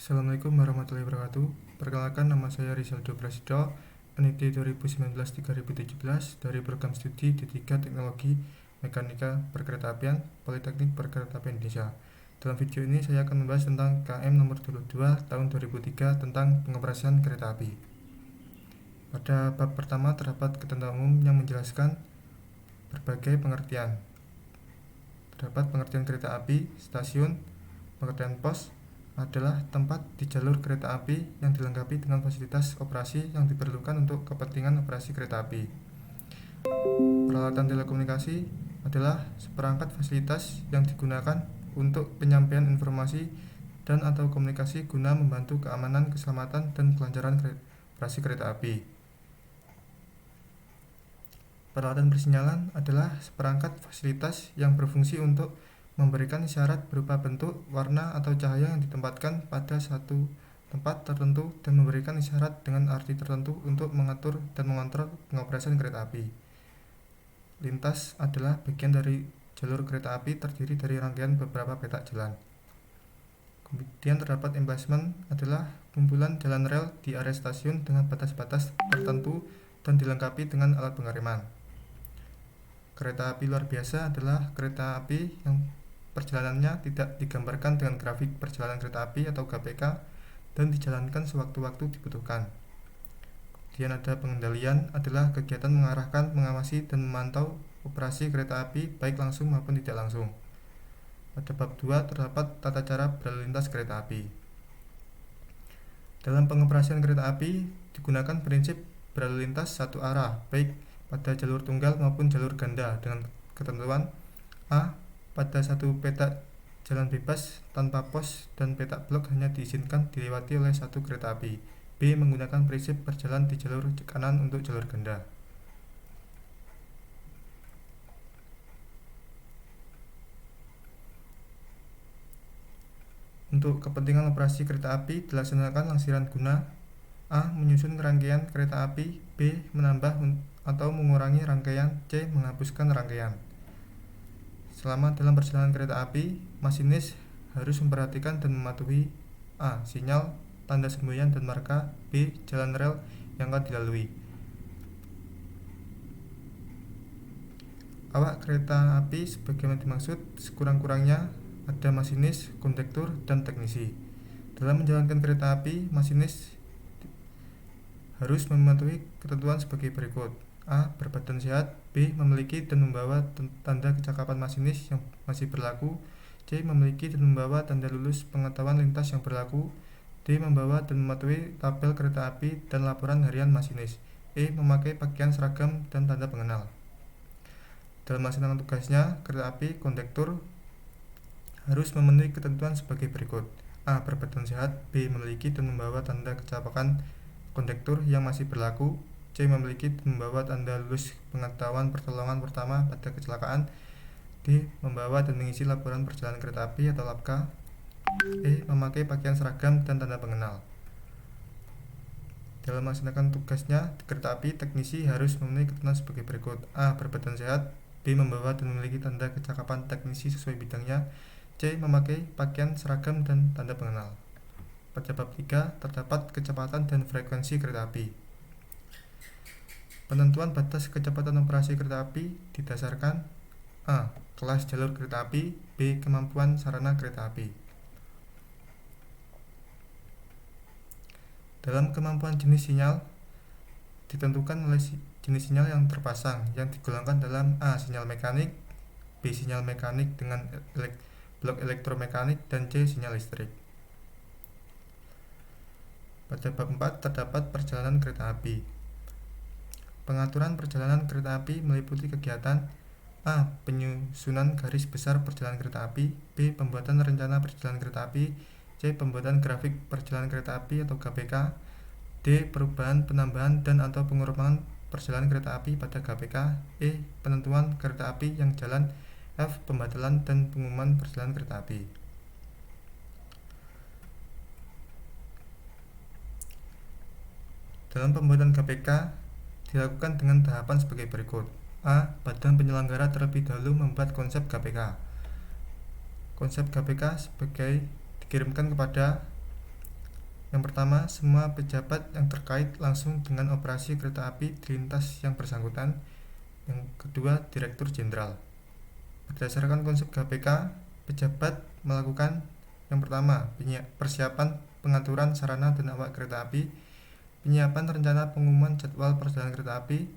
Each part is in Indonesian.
Assalamualaikum warahmatullahi wabarakatuh. Perkenalkan, nama saya Rizaldo Prasidho, peneliti 2019-2017 dari program studi D3 Teknologi Mekanika Perkeretaapian Politeknik Perkeretaapian Indonesia. Dalam video ini saya akan membahas tentang KM nomor 22 tahun 2003 tentang pengoperasian kereta api. Pada bab pertama terdapat ketentuan umum yang menjelaskan berbagai pengertian. Terdapat pengertian kereta api, stasiun, pengertian pos adalah tempat di jalur kereta api yang dilengkapi dengan fasilitas operasi yang diperlukan untuk kepentingan operasi kereta api. Peralatan telekomunikasi adalah seperangkat fasilitas yang digunakan untuk penyampaian informasi dan atau komunikasi guna membantu keamanan, keselamatan, dan kelancaran operasi kereta api. Peralatan persinyalan adalah seperangkat fasilitas yang berfungsi untuk memberikan isyarat berupa bentuk, warna, atau cahaya yang ditempatkan pada satu tempat tertentu dan memberikan isyarat dengan arti tertentu untuk mengatur dan mengontrol pengoperasian kereta api. Lintas adalah bagian dari jalur kereta api terdiri dari rangkaian beberapa petak jalan. Kemudian terdapat emplacement adalah kumpulan jalan rel di area stasiun dengan batas-batas tertentu dan dilengkapi dengan alat pengereman. Kereta api luar biasa adalah kereta api yang perjalanannya tidak digambarkan dengan grafik perjalanan kereta api atau GPK dan dijalankan sewaktu-waktu dibutuhkan. Kemudian ada pengendalian adalah kegiatan mengarahkan, mengawasi, dan memantau operasi kereta api baik langsung maupun tidak langsung. Pada bab 2 terdapat tata cara berlalu lintas kereta api. Dalam pengoperasian kereta api digunakan prinsip berlalu lintas satu arah baik pada jalur tunggal maupun jalur ganda dengan ketentuan A. Pada satu petak jalan bebas tanpa pos dan petak blok hanya diizinkan dilewati oleh satu kereta api. B. Menggunakan prinsip berjalan di jalur kanan untuk jalur ganda. Untuk kepentingan operasi kereta api dilaksanakan langsiran guna A. Menyusun rangkaian kereta api. B. Menambah atau mengurangi rangkaian. C. Menghapuskan rangkaian. Selama dalam perjalanan kereta api, masinis harus memperhatikan dan mematuhi A. Sinyal, tanda semboyan dan marka. B. Jalan rel yang akan dilalui. Awak kereta api sebagaimana dimaksud, sekurang-kurangnya ada masinis, kondektur, dan teknisi. Dalam menjalankan kereta api, masinis harus mematuhi ketentuan sebagai berikut. A. Berbadan sehat. B. Memiliki dan membawa tanda kecakapan masinis yang masih berlaku. C. Memiliki dan membawa tanda lulus pengetahuan lintas yang berlaku. D. Membawa dan mematuhi tabel kereta api dan laporan harian masinis. E. Memakai pakaian seragam dan tanda pengenal. Dalam melaksanakan tugasnya, kereta api kondektur harus memenuhi ketentuan sebagai berikut. A. Berbadan sehat. B. Memiliki dan membawa tanda kecakapan kondektur yang masih berlaku. C. Memiliki dan membawa tanda lulus pengetahuan pertolongan pertama pada kecelakaan. D. Membawa dan mengisi laporan perjalanan kereta api atau LAPK. E. Memakai pakaian seragam dan tanda pengenal. Dalam melaksanakan tugasnya, kereta api teknisi harus memenuhi ketentuan sebagai berikut. A. Berbadan sehat. B. Membawa dan memiliki tanda kecakapan teknisi sesuai bidangnya. C. Memakai pakaian seragam dan tanda pengenal. Pada bab 3 terdapat kecepatan dan frekuensi kereta api. Penentuan batas kecepatan operasi kereta api didasarkan A. Kelas jalur kereta api. B. Kemampuan sarana kereta api. Dalam kemampuan jenis sinyal ditentukan oleh jenis sinyal yang terpasang yang digolongkan dalam A. Sinyal mekanik. B. Sinyal mekanik dengan blok elektromekanik. Dan C. Sinyal listrik. Pada bab 4 terdapat perjalanan kereta api. Pengaturan perjalanan kereta api meliputi kegiatan A. Penyusunan garis besar perjalanan kereta api. B. Pembuatan rencana perjalanan kereta api. C. Pembuatan grafik perjalanan kereta api atau GPK. D. Perubahan, penambahan, dan atau pengurangan perjalanan kereta api pada GPK. E. Penentuan kereta api yang jalan. F. Pembatalan dan pengumuman perjalanan kereta api. Dalam pembuatan GPK dilakukan dengan tahapan sebagai berikut. A. Badan penyelenggara terlebih dahulu membuat konsep GPK. Konsep GPK sebagai dikirimkan kepada Yang pertama, semua pejabat yang terkait langsung dengan operasi kereta api di lintas yang bersangkutan. Yang kedua, Direktur Jenderal. Berdasarkan konsep KPK, pejabat melakukan yang pertama, persiapan pengaturan sarana dan awak kereta api, penyiapan rencana pengumuman jadwal perjalanan kereta api,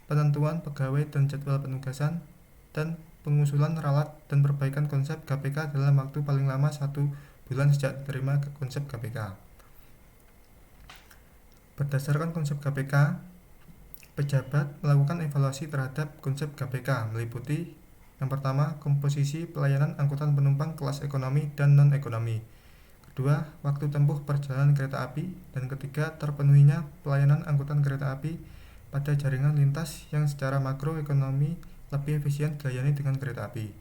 penentuan pegawai dan jadwal penugasan, dan pengusulan ralat dan perbaikan konsep KPK dalam waktu paling lama 1 bulan sejak diterima konsep KPK. Berdasarkan konsep KPK, pejabat melakukan evaluasi terhadap konsep KPK meliputi yang pertama, komposisi pelayanan angkutan penumpang kelas ekonomi dan non-ekonomi. Kedua, waktu tempuh perjalanan kereta api. Dan ketiga, terpenuhinya pelayanan angkutan kereta api pada jaringan lintas yang secara makroekonomi lebih efisien dilayani dengan kereta api.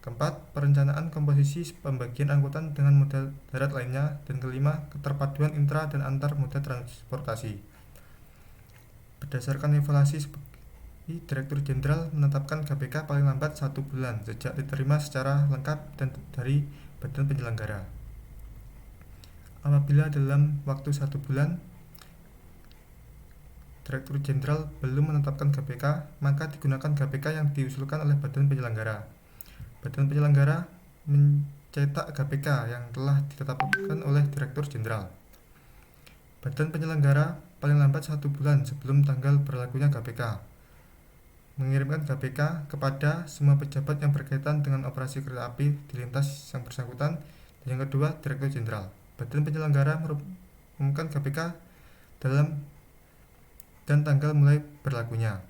Keempat, perencanaan komposisi pembagian angkutan dengan moda darat lainnya. Dan kelima, keterpaduan intra dan antar moda transportasi. Berdasarkan evaluasi, Direktur Jenderal menetapkan KPK paling lambat 1 bulan sejak diterima secara lengkap dan dari badan penyelenggara. Apabila dalam waktu 1 bulan Direktur Jenderal belum menetapkan KPK, maka digunakan KPK yang diusulkan oleh badan penyelenggara. Badan penyelenggara mencetak KPK yang telah ditetapkan oleh Direktur Jenderal. Badan penyelenggara paling lambat 1 bulan sebelum tanggal berlakunya KPK mengirimkan KPK kepada semua pejabat yang berkaitan dengan operasi kereta api di lintas yang bersangkutan. Dan yang kedua, Direktur Jenderal. Badan penyelenggara mengumumkan KPK dalam dan tanggal mulai berlakunya.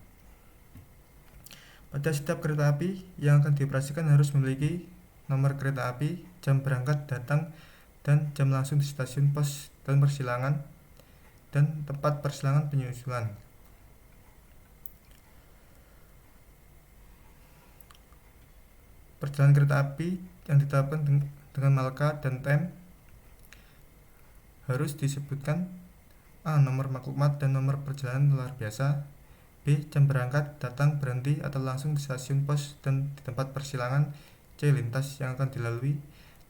Pada setiap kereta api yang akan dioperasikan harus memiliki nomor kereta api, jam berangkat datang, dan jam langsung di stasiun pos dan persilangan dan tempat persilangan penyusulan. Perjalanan kereta api yang ditetapkan dengan marka dan tem harus disebutkan: A. Nomor maklumat dan nomor perjalanan luar biasa. B. Jam berangkat, datang, berhenti, atau langsung di stasiun pos dan di tempat persilangan. C. Lintas yang akan dilalui.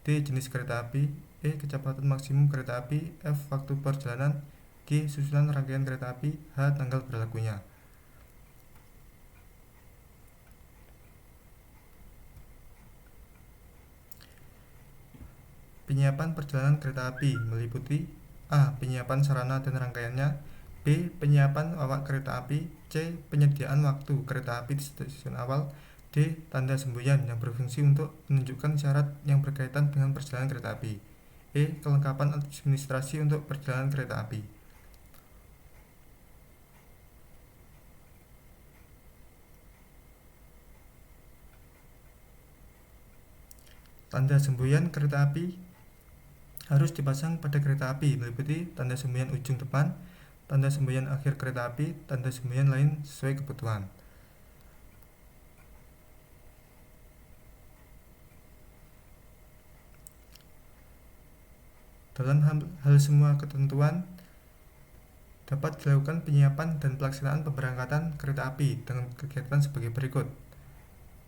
D. Jenis kereta api. E. Kecepatan maksimum kereta api. F. Waktu perjalanan. G. Susunan rangkaian kereta api. H. Tanggal berlakunya. Penyiapan perjalanan kereta api meliputi A. Penyiapan sarana dan rangkaiannya. B. Penyiapan awak kereta api. C. Penyediaan waktu kereta api di stasiun awal. D. Tanda semboyan yang berfungsi untuk menunjukkan syarat yang berkaitan dengan perjalanan kereta api. E. Kelengkapan administrasi untuk perjalanan kereta api. Tanda semboyan kereta api harus dipasang pada kereta api meliputi tanda semboyan ujung depan, tanda semboyan akhir kereta api, tanda semboyan lain sesuai kebutuhan. Dalam hal semua ketentuan dapat dilakukan penyiapan dan pelaksanaan pemberangkatan kereta api dengan kegiatan sebagai berikut.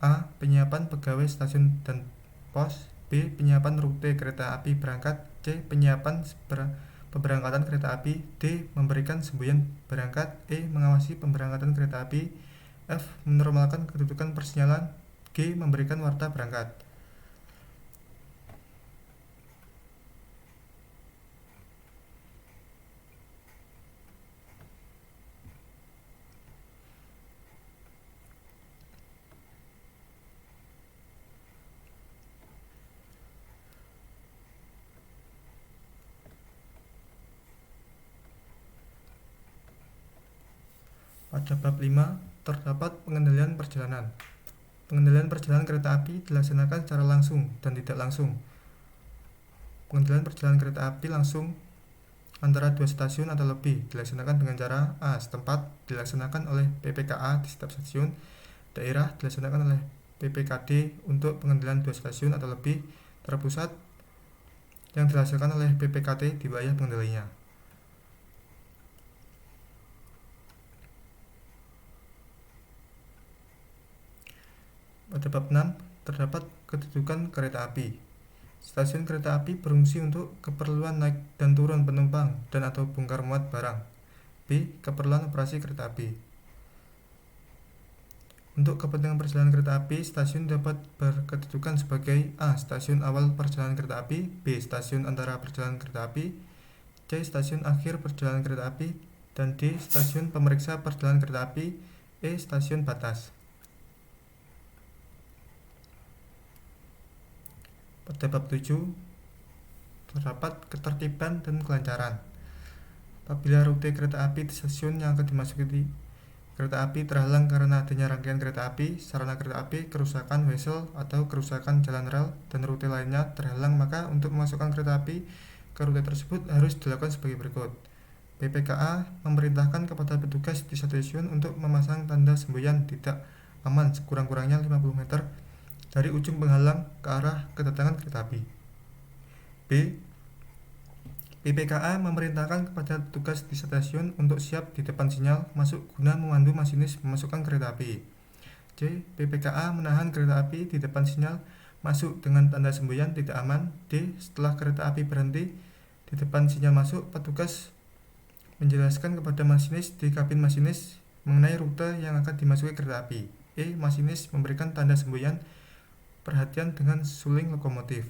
A. Penyiapan pegawai stasiun dan pos. B. Penyiapan rute kereta api berangkat. C. Penyiapan pemberangkatan kereta api. D. Memberikan semboyan berangkat. E. Mengawasi pemberangkatan kereta api. F. Menormalkan kedudukan persinyalan. G. Memberikan warta berangkat. Pada bab 5 terdapat pengendalian perjalanan. Pengendalian perjalanan kereta api dilaksanakan secara langsung dan tidak langsung. Pengendalian perjalanan kereta api langsung antara 2 stasiun atau lebih dilaksanakan dengan cara A. Setempat dilaksanakan oleh PPKA di setiap stasiun. Daerah dilaksanakan oleh PPKD untuk pengendalian 2 stasiun atau lebih. Terpusat yang dilaksanakan oleh PPKT di wilayah pengendalinya. Pada bab 6 terdapat kedudukan kereta api. Stasiun kereta api berfungsi untuk keperluan naik dan turun penumpang dan atau bongkar muat barang. B. Keperluan operasi kereta api. Untuk kepentingan perjalanan kereta api, stasiun dapat berkedudukan sebagai A. Stasiun awal perjalanan kereta api, B. Stasiun antara perjalanan kereta api, C. Stasiun akhir perjalanan kereta api, dan D. Stasiun pemeriksa perjalanan kereta api, E. Stasiun batas. Pada bab 7 terdapat ketertiban dan kelancaran. Apabila rute kereta api di stasiun yang akan dimasuki kereta api terhalang karena adanya rangkaian kereta api, sarana kereta api, kerusakan wesel atau kerusakan jalan rel, dan rute lainnya terhalang, maka untuk memasukkan kereta api ke rute tersebut harus dilakukan sebagai berikut. BPKA memerintahkan kepada petugas di stasiun untuk memasang tanda semboyan tidak aman sekurang-kurangnya 50 meter dari ujung penghalang ke arah kedatangan kereta api. B. BPKA memerintahkan kepada petugas di stasiun untuk siap di depan sinyal masuk guna memandu masinis memasukkan kereta api. C. BPKA menahan kereta api di depan sinyal masuk dengan tanda semboyan tidak aman. D. Setelah kereta api berhenti di depan sinyal masuk, petugas menjelaskan kepada masinis di kabin masinis mengenai rute yang akan dimasuki kereta api. E. Masinis memberikan tanda semboyan perhatian dengan suling lokomotif.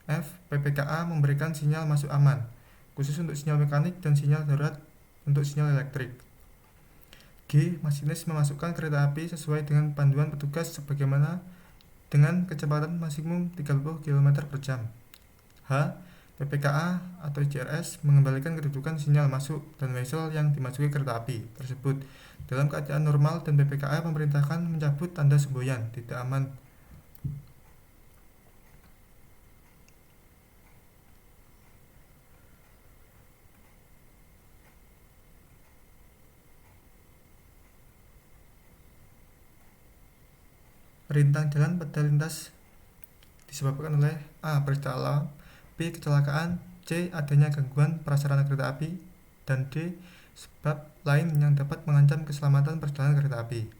F. BPKA memberikan sinyal masuk aman, khusus untuk sinyal mekanik dan sinyal darurat untuk sinyal elektrik. G. Masinis memasukkan kereta api sesuai dengan panduan petugas sebagaimana dengan kecepatan maksimum 30 km per jam. H. BPKA atau JRS mengembalikan kedudukan sinyal masuk dan wesel yang dimasuki kereta api tersebut dalam keadaan normal, dan BPKA memerintahkan mencabut tanda semboyan tidak aman. Rintang jalan pada lintas disebabkan oleh A. Peristiwa alam, B. Kecelakaan, C. Adanya gangguan prasarana kereta api, dan D. Sebab lain yang dapat mengancam keselamatan perjalanan kereta api.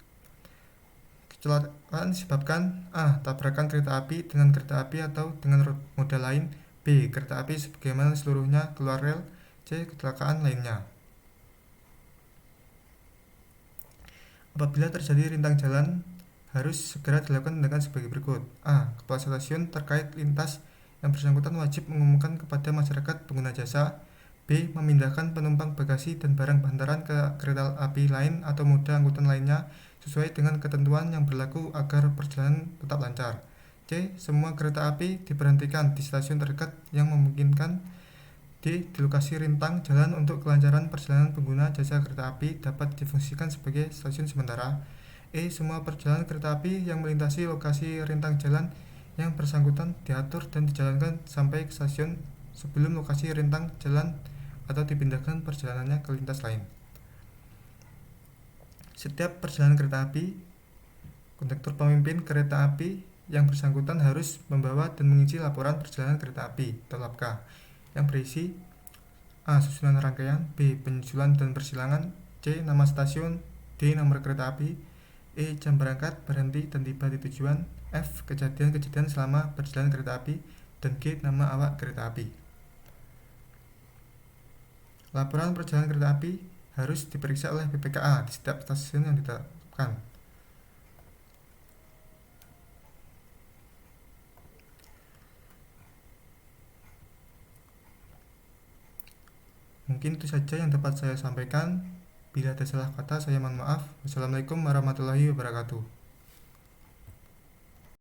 Kecelakaan disebabkan A. Tabrakan kereta api dengan kereta api atau dengan moda lain, B. Kereta api sebagaimana seluruhnya keluar rel, C. Kecelakaan lainnya. Apabila terjadi rintang jalan, harus segera dilakukan tindakan sebagai berikut. A. Kepala stasiun terkait lintas yang bersangkutan wajib mengumumkan kepada masyarakat pengguna jasa. B. Memindahkan penumpang bagasi dan barang bantaran ke kereta api lain atau moda angkutan lainnya sesuai dengan ketentuan yang berlaku agar perjalanan tetap lancar. C. Semua kereta api diberhentikan di stasiun terdekat yang memungkinkan. D. Di lokasi rintang jalan untuk kelancaran perjalanan pengguna jasa kereta api dapat difungsikan sebagai stasiun sementara. E. Semua perjalanan kereta api yang melintasi lokasi rintang jalan yang bersangkutan diatur dan dijalankan sampai ke stasiun sebelum lokasi rintang jalan atau dipindahkan perjalanannya ke lintas lain. Setiap perjalanan kereta api, konduktor pemimpin kereta api yang bersangkutan harus membawa dan mengisi laporan perjalanan kereta api atau LAPK yang berisi A. Susunan rangkaian, B. Penyusulan dan persilangan, C. Nama stasiun, D. Nomor kereta api, E. Jam berangkat, berhenti, dan tiba di tujuan, F. Kejadian-kejadian selama perjalanan kereta api, dan G. Nama awak kereta api. Laporan perjalanan kereta api harus diperiksa oleh BPKA di setiap stasiun yang ditetapkan. Mungkin itu saja yang dapat saya sampaikan. Bila ada salah kata, saya mohon maaf. Wassalamualaikum warahmatullahi wabarakatuh.